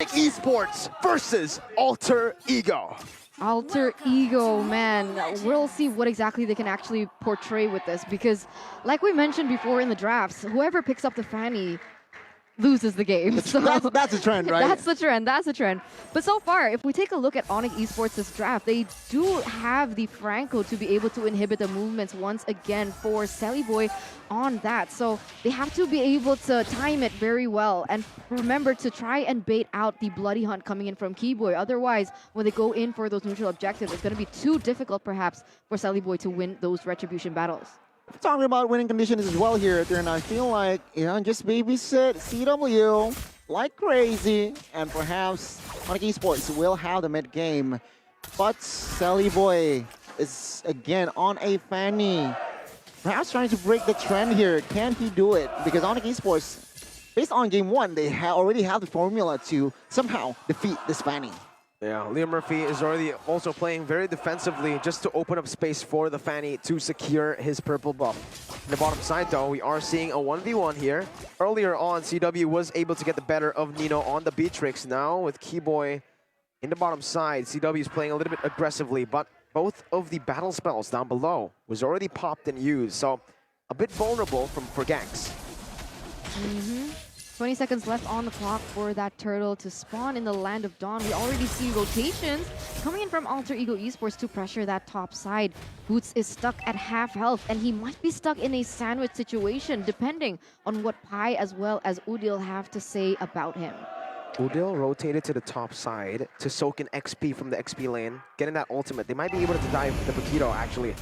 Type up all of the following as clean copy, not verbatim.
ONIC Esports versus Alter Ego. Alter Ego, man. We'll see what exactly they can actually portray with this, because like we mentioned before in the drafts, whoever picks up the fanny loses the game. So That's a trend, right? That's the trend. That's the trend. But so far, if we take a look at ONIC Esports this draft, they do have the Franco to be able to inhibit the movements once again for Celiboy on that. So they have to be able to time it very well and remember to try and bait out the bloody hunt coming in from Keyboy. Otherwise, when they go in for those neutral objectives, it's going to be too difficult perhaps for Celiboy to win those retribution battles. Talking about winning conditions as well here, and I feel like, just babysit CW like crazy, and perhaps ONIC Esports will have the mid game. But Celiboy is again on a fanny, perhaps trying to break the trend here. Can he do it? Because ONIC Esports, based on game one, they already have the formula to somehow defeat this fanny. Yeah, Leo Murphy is already also playing very defensively just to open up space for the Fanny to secure his purple buff. On the bottom side though, we are seeing a 1v1 here. Earlier on, CW was able to get the better of Nino on the Beatrix. Now with Keyboy in the bottom side, CW is playing a little bit aggressively, but both of the battle spells down below was already popped and used, so a bit vulnerable for ganks. 20 seconds left on the clock for that turtle to spawn in the Land of Dawn. We already see rotations coming in from Alter Ego Esports to pressure that top side. Boots is stuck at half health, and he might be stuck in a sandwich situation, depending on what Pi as well as Udil have to say about him. Udil rotated to the top side to soak in XP from the XP lane, getting that ultimate. They might be able to dive the Paquito, actually.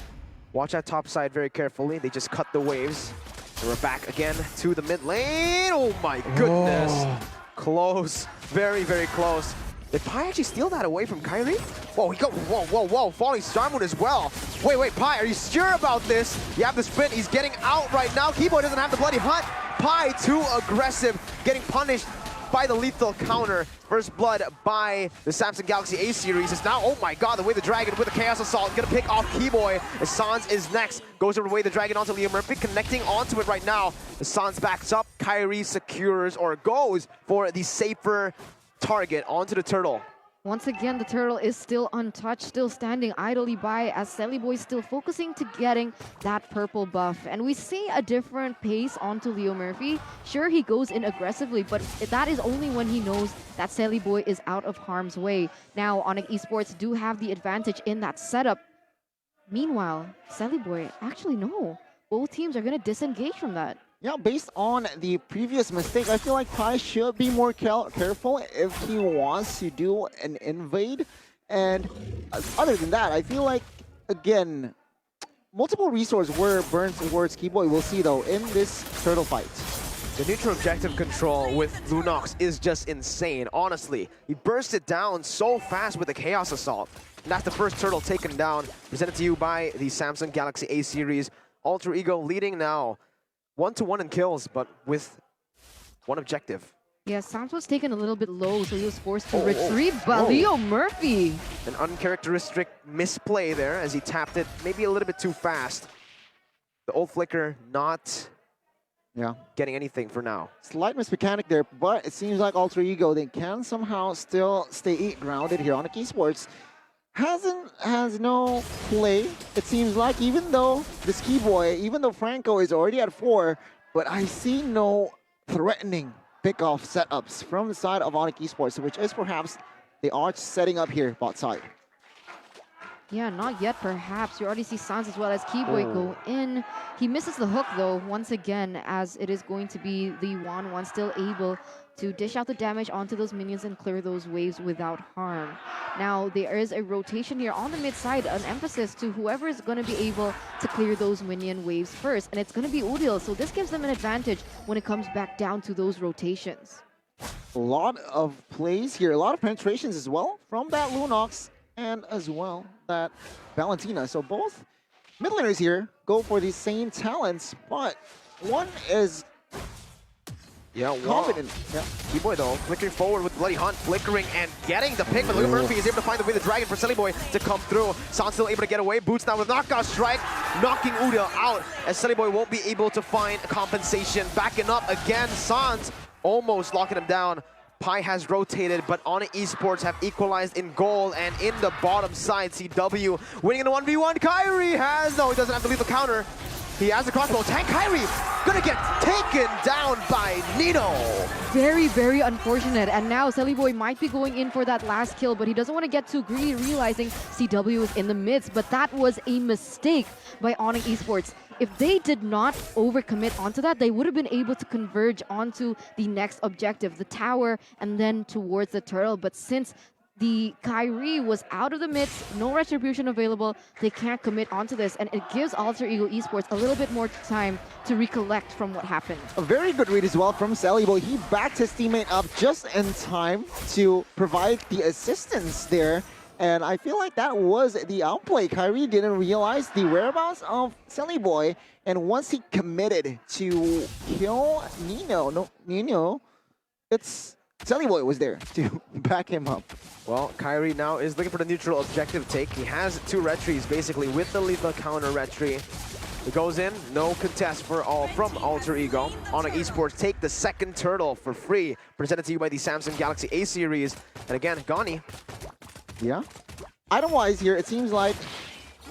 Watch that top side very carefully. They just cut the waves. And we're back again to the mid lane. Oh my goodness. Oh. Close. Very, very close. Did Pi actually steal that away from Kairi? Whoa, he got, whoa. Falling Star Moon as well. Wait, Pi, are you sure about this? You have the sprint. He's getting out right now. Keyboy doesn't have the bloody hunt. Pi too aggressive, getting punished by the lethal counter. First blood by the Samsung Galaxy A series is now, oh my god, the way the Dragon with the Chaos Assault gonna pick off Keyboy. As Sans is next, goes over the way the Dragon onto Leo Murphy, connecting onto it right now. As Sans backs up, Kairi secures or goes for the safer target onto the turtle. Once again, the turtle is still untouched, still standing idly by as Celiboy still focusing to getting that purple buff. And we see a different pace onto Leo Murphy. Sure, he goes in aggressively, but that is only when he knows that Celiboy is out of harm's way. Now, ONIC Esports do have the advantage in that setup. Meanwhile, Celiboy, actually no. Both teams are going to disengage from that. Yeah, based on the previous mistake, I feel like Pi should be more careful if he wants to do an invade. And other than that, I feel like, again, multiple resources were burned towards Keyboy. We'll see, though, in this turtle fight. The neutral objective control with Lunox is just insane, honestly. He burst it down so fast with the Chaos Assault. And that's the first turtle taken down, presented to you by the Samsung Galaxy A series. Alter Ego leading now. 1-1 in kills, but with one objective. Yeah, Sans was taken a little bit low, so he was forced to retreat, but Leo Murphy. An uncharacteristic misplay there as he tapped it maybe a little bit too fast. The old flicker not getting anything for now. Slight mismechanic there, but it seems like Alter Ego, they can somehow still stay grounded here on ONIC Esports. Has no play, it seems like, even though this Keyboy, even though Franco is already at 4, but I see no threatening pick-off setups from the side of ONIC Esports, which is perhaps they are setting up here bot side. Yeah, not yet perhaps. You already see Sans as well as Keyboy go in. He misses the hook though, once again, as it is going to be the 1-1 still able to dish out the damage onto those minions and clear those waves without harm. Now, there is a rotation here on the mid side, an emphasis to whoever is going to be able to clear those minion waves first, and it's going to be Udil, so this gives them an advantage when it comes back down to those rotations. A lot of plays here, a lot of penetrations as well from that Lunox and as well that Valentina. So both mid laners here go for the same talents, but one is confident. Yeah. Keyboy though, flickering forward with Bloody Hunt, flickering and getting the pick, but Leo Murphy is able to find the way the Dragon for Celiboy to come through. Sans still able to get away, Boots now with knockout strike, knocking Udil out as Celiboy won't be able to find compensation. Backing up again, Sans almost locking him down, Pi has rotated, but ONIC Esports have equalized in goal, and in the bottom side, CW winning in a 1v1. Kairi has, no, he doesn't have to leave the counter. He has the crossbow. Tank Kairi gonna get taken down by Nino. Very, very unfortunate. And now Boy might be going in for that last kill, but he doesn't want to get too greedy, realizing CW is in the midst. But that was a mistake by ONIC Esports. If they did not overcommit onto that, they would have been able to converge onto the next objective, the tower, and then towards the turtle. But since the Kairi was out of the midst, no retribution available, they can't commit onto this, and it gives Alter Ego Esports a little bit more time to recollect from what happened. A very good read as well from Boy. He backed his teammate up just in time to provide the assistance there. And I feel like that was the outplay. Kairi didn't realize the whereabouts of Boy, and once he committed to kill Nino, it's Boy was there to back him up. Well, Kairi now is looking for the neutral objective take. He has 2 retries basically with the lethal counter retry. He goes in, no contest from Alter Ego. ONIC Esports take the second turtle for free, presented to you by the Samsung Galaxy A series. And again, Gani. Yeah. Item-wise here, it seems like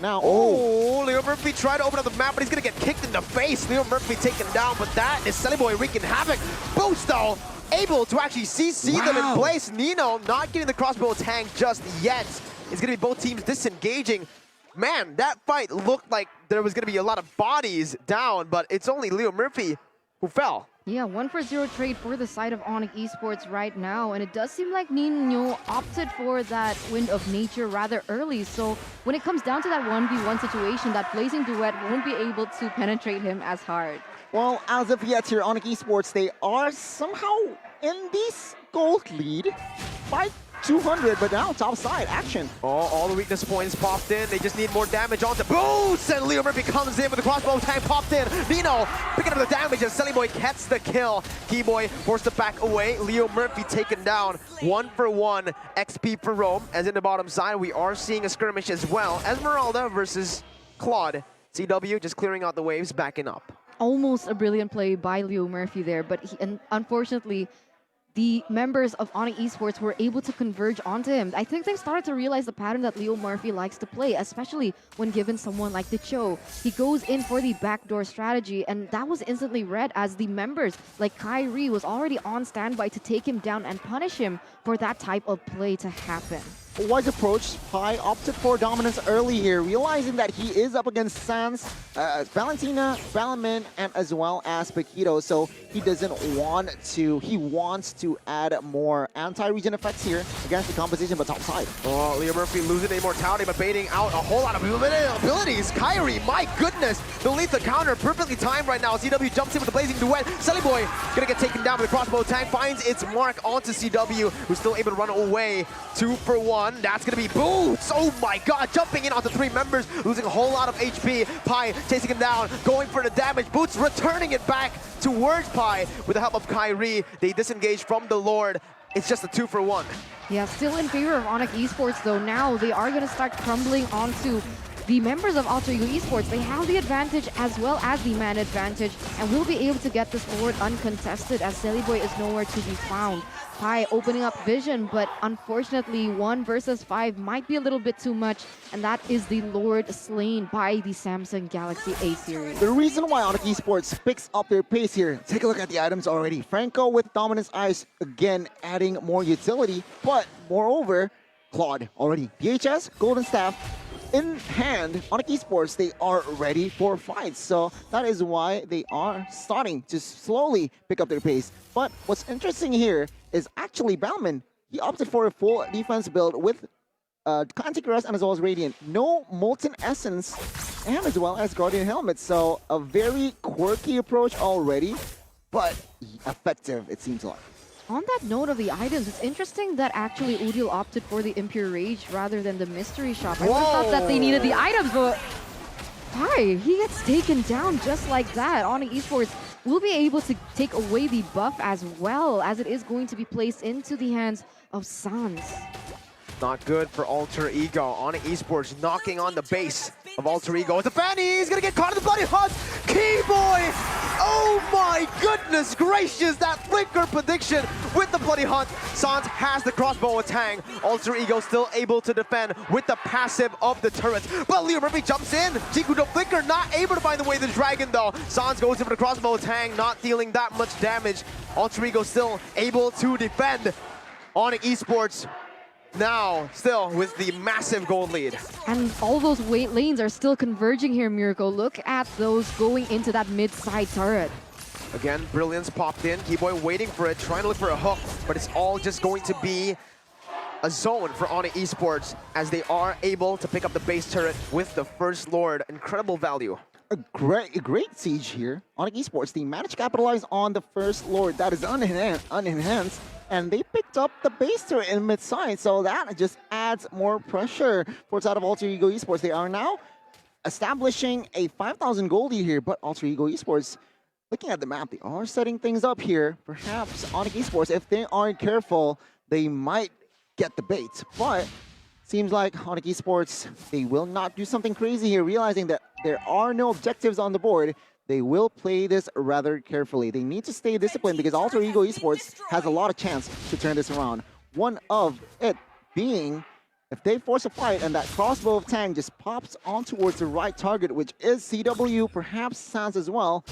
now. Oh, Leo Murphy tried to open up the map, but he's gonna get kicked in the face. Leo Murphy taken down, but that is Boy wreaking havoc. Boost though, able to actually CC them in place. Nino not getting the crossbow tank just yet. It's gonna be both teams disengaging. Man, that fight looked like there was gonna be a lot of bodies down, but it's only Leo Murphy who fell. Yeah, 1-for-0 trade for the side of ONIC Esports right now, and it does seem like Nino opted for that Wind of Nature rather early. So when it comes down to that 1v1 situation, that blazing duet won't be able to penetrate him as hard. Well, as of yet here, ONIC Esports, they are somehow in this gold lead by 200, but now top side action. Oh, all the weakness points popped in. They just need more damage on the boost, and Leo Murphy comes in with the crossbow tank popped in. Nino picking up the damage, and Boy gets the kill. Keyboy forced to back away. Leo Murphy taken down. 1-for-1 XP for Rome. As in the bottom side, we are seeing a skirmish as well. Esmeralda versus Claude. CW just clearing out the waves, backing up. Almost a brilliant play by Leo Murphy there, but unfortunately, the members of ONIC Esports were able to converge onto him. I think they started to realize the pattern that Leo Murphy likes to play, especially when given someone like the Cho. He goes in for the backdoor strategy, and that was instantly read as the members like Kairi was already on standby to take him down and punish him for that type of play to happen. Wise approach. Pi opted for dominance early here, realizing that he is up against Sans, Valentina, Balamin, and as well as Paquito. So he doesn't want to, he wants to add more anti-regen effects here against the composition, but top side. Oh, Leo Murphy losing the immortality, but baiting out a whole lot of abilities. Kairi, my goodness, the lethal counter perfectly timed right now. CW jumps in with the blazing duet. Boy gonna get taken down with the crossbow tank, finds its mark onto CW, who's still able to run away. 2-for-1. That's gonna be Boots. Oh my god, jumping in onto 3 members, losing a whole lot of HP. Pi chasing him down, going for the damage. Boots returning it back towards Pi with the help of Kairi. They disengage from the Lord. It's just a 2-for-1. Yeah, still in favor of ONIC Esports though. Now they are gonna start crumbling onto the members of Alter Ego Esports. They have the advantage as well as the man advantage, and will be able to get this Lord uncontested as Boy is nowhere to be found. Pi opening up vision, but unfortunately 1 versus 5 might be a little bit too much, and that is the Lord slain by the Samsung Galaxy A series. The reason why ONIC Esports picks up their pace here, take a look at the items already. Franco with Dominance Ice, again adding more utility, but moreover, Claude already. DHS, Golden Staff, in hand, ONIC Esports, they are ready for fights. So that is why they are starting to slowly pick up their pace. But what's interesting here is actually Bauman. He opted for a full defense build with Anti-Caress and as well as Radiant. No Molten Essence and as well as Guardian Helmet. So a very quirky approach already, but effective, it seems like. On that note of the items, it's interesting that actually Udil opted for the Impure Rage rather than the Mystery Shop. I would have thought that they needed the items, but Hi, he gets taken down just like that. ONIC Esports will be able to take away the buff as well, as it is going to be placed into the hands of Sans. Not good for Alter Ego. ONIC Esports knocking on the base. of Alter Ego. It's a Fanny. He's going to get caught in the bloody hunt. Keyboy. Oh my goodness gracious. That flicker prediction with the bloody hunt. Sans has the crossbow with Tang. Alter Ego still able to defend with the passive of the turret. But Leo Murphy jumps in. Jiku the flicker not able to find the way to the dragon though. Sans goes in for the crossbow with Tang, not dealing that much damage. Alter Ego still able to defend. ONIC Esports now still with the massive gold lead. And all those lanes are still converging here, Miracle. Look at those going into that mid-side turret. Again, Brilliance popped in. Keyboy waiting for it, trying to look for a hook, but it's all just going to be a zone for ONIC Esports as they are able to pick up the base turret with the First Lord. Incredible value. A great siege here. ONIC Esports, they managed to capitalize on the First Lord that is unenhanced, and they picked up the base turret in mid-side, so that just adds more pressure for side of Alter Ego Esports. They are now establishing a 5,000 gold lead here, but Alter Ego Esports, looking at the map, they are setting things up here. Perhaps ONIC Esports, if they aren't careful, they might get the bait, but seems like ONIC Esports, they will not do something crazy here, realizing that there are no objectives on the board. They will play this rather carefully. They need to stay disciplined because Alter Ego Esports has a lot of chance to turn this around. One of it being, if they force a fight and that crossbow of Tang just pops on towards the right target, which is CW, perhaps Sans as well,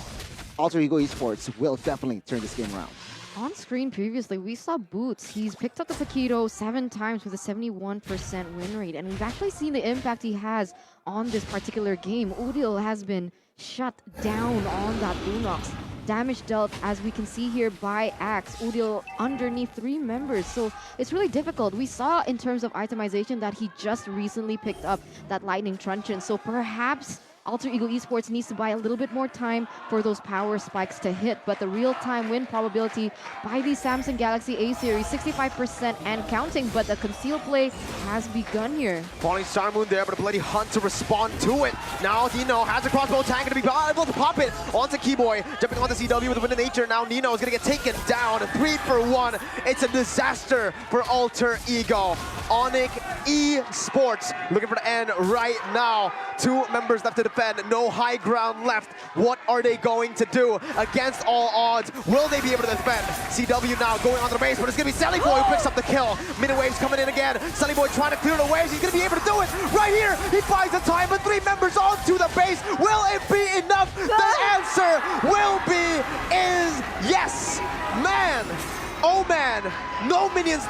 Alter Ego Esports will definitely turn this game around. On screen previously, we saw Boots. He's picked up the Paquito 7 times with a 71% win rate, and we've actually seen the impact he has on this particular game. Udil has been shut down on that Boombox. Damage dealt, as we can see here, by Axe. Udil underneath 3 members, so it's really difficult. We saw in terms of itemization that he just recently picked up that Lightning Truncheon, so perhaps Alter Ego Esports needs to buy a little bit more time for those power spikes to hit, but the real-time win probability by the Samsung Galaxy A series, 65% and counting, but the concealed play has begun here. Falling Star Moon there, but a bloody hunt to respond to it. Now Nino has a crossbow tank, going to be able to pop it onto Keyboy, jumping onto CW with a win of nature. Now Nino is going to get taken down, 3 for 1. It's a disaster for Alter Ego. ONIC Esports looking for the end right now. 2 members left to defend, no high ground left. What are they going to do against all odds? Will they be able to defend? CW now going onto the base, but it's going to be Sally Boy who picks up the kill. Mini waves coming in again. Sally Boy trying to clear the waves. He's going to be able to do it right here. He finds the time, but 3 members onto the base. Will it be enough? The answer will be yes. Man, oh man, no minions.